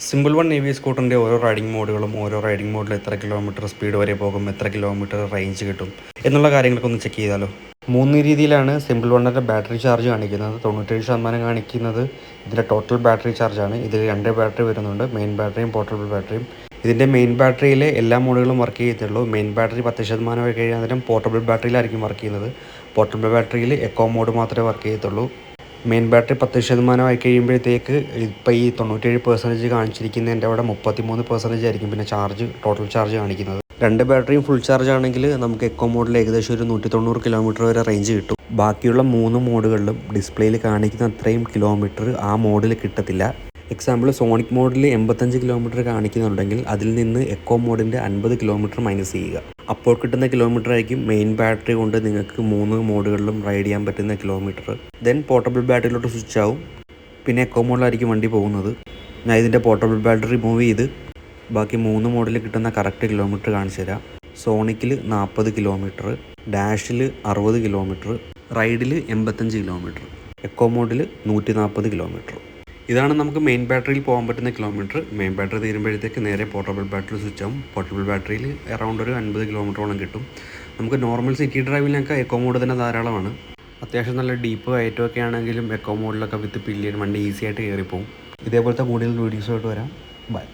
Simple one EV സ്കൂട്ടറിൻ്റെ ഓരോ riding മോഡുകളും ഓരോ riding മോഡിൽ എത്ര കിലോമീറ്റർ സ്പീഡ് വരെ പോകും, എത്ര കിലോമീറ്റർ റേഞ്ച് കിട്ടും എന്നുള്ള കാര്യങ്ങളൊക്കെ ഒന്ന് ചെക്ക് ചെയ്താലോ. 3 രീതിയിലാണ് സിമ്പിൾ വണ്ണിൻ്റെ ബാറ്ററി ചാർജ് കാണിക്കുന്നത്. 97% കാണിക്കുന്നത് ഇതിൻ്റെ ടോട്ടൽ ബാറ്ററി ചാർജാണ്. ഇതിൽ 2 ബാറ്ററി വരുന്നുണ്ട്, മെയിൻ ബാറ്ററിയും പോർട്ടബിൾ ബാറ്ററിയും. ഇതിൻ്റെ മെയിൻ ബാറ്ററിയിൽ എല്ലാ മോഡുകളും വർക്ക് ചെയ്യത്തുള്ളൂ. മെയിൻ ബാറ്ററി 10% ആയി കഴിഞ്ഞാൽ നേരം പോർട്ടബിൾ ബാറ്ററിയിലായിരിക്കും വർക്ക് ചെയ്യുന്നത്. പോർട്ടബിൾ ബാറ്ററിയിൽ എക്കോ മോഡ് മാത്രമേ വർക്ക് ചെയ്യത്തുള്ളൂ. മെയിൻ ബാറ്ററി 10% ആയി കഴിയുമ്പോഴത്തേക്ക് ഇപ്പോൾ ഈ 97% കാണിച്ചിരിക്കുന്നതിൻ്റെ അവിടെ 33% ആയിരിക്കും പിന്നെ ടോട്ടൽ ചാർജ് കാണിക്കുന്നത്. 2 ബാറ്ററിയും ഫുൾ ചാർജ് ആണെങ്കിൽ നമുക്ക് എക്കോ മോഡിൽ ഏകദേശം ഒരു 190 കിലോമീറ്റർ വരെ റേഞ്ച് കിട്ടും. ബാക്കിയുള്ള 3 മോഡുകളിലും ഡിസ്പ്ലേയിൽ കാണിക്കുന്ന അത്രയും കിലോമീറ്റർ ആ മോഡിൽ കിട്ടത്തില്ല. എക്സാമ്പിൾ സോണിക് മോഡിൽ 85 കിലോമീറ്റർ കാണിക്കുന്നുണ്ടെങ്കിൽ അതിൽ നിന്ന് എക്കോ മോഡിൻ്റെ 50 കിലോമീറ്റർ മൈനസ് ചെയ്യുക. അപ്പോൾ കിട്ടുന്ന കിലോമീറ്റർ ആയിരിക്കും മെയിൻ ബാറ്ററി കൊണ്ട് നിങ്ങൾക്ക് 3 മോഡുകളിലും റൈഡ് ചെയ്യാൻ പറ്റുന്ന കിലോമീറ്റർ. ദെൻ പോർട്ടബിൾ ബാറ്ററിയിലോട്ട് സ്വിച്ച് ആവും. പിന്നെ എക്കോ മോഡിലായിരിക്കും വണ്ടി പോകുന്നത്. ഞാൻ ഇതിൻ്റെ പോർട്ടബിൾ ബാറ്ററി റിമൂവ് ചെയ്ത് ബാക്കി 3 മോഡിൽ കിട്ടുന്ന കറക്റ്റ് കിലോമീറ്റർ കാണിച്ചു തരാം. സോണിക്കിൽ 40 കിലോമീറ്റർ, ഡാഷിൽ 60 കിലോമീറ്റർ, റൈഡിൽ 85 കിലോമീറ്റർ, എക്കോ മോഡിൽ 140 കിലോമീറ്റർ. ഇതാണ് നമുക്ക് മെയിൻ ബാറ്ററിയിൽ പോകാൻ പറ്റുന്ന കിലോമീറ്റർ. മെയിൻ ബാറ്ററി തീരുമ്പോഴത്തേക്ക് നേരെ പോർട്ടബിൾ ബാറ്ററി സ്വിച്ച് ആവും. പോർട്ടബിൾ ബാറ്ററിയിൽ അറൗണ്ട് ഒരു 50 കിലോമീറ്ററോളം കിട്ടും. നമുക്ക് നോർമൽ സിറ്റി ഡ്രൈവിലൊക്കെ എക്കോ മോഡ് തന്നെ ധാരാളമാണ്. അത്യാവശ്യം നല്ല ഡീപ്പ് കയറ്റമൊക്കെ ആണെങ്കിലും എക്കോ മോഡിലൊക്കെ വിത്ത് പില്ലിയൻ വണ്ടി ഈസി ആയിട്ട് കയറിപ്പോവും. ഇതേപോലത്തെ കൂടുതൽ വീഡിയോസുമായിട്ട് വരാം. ബൈ.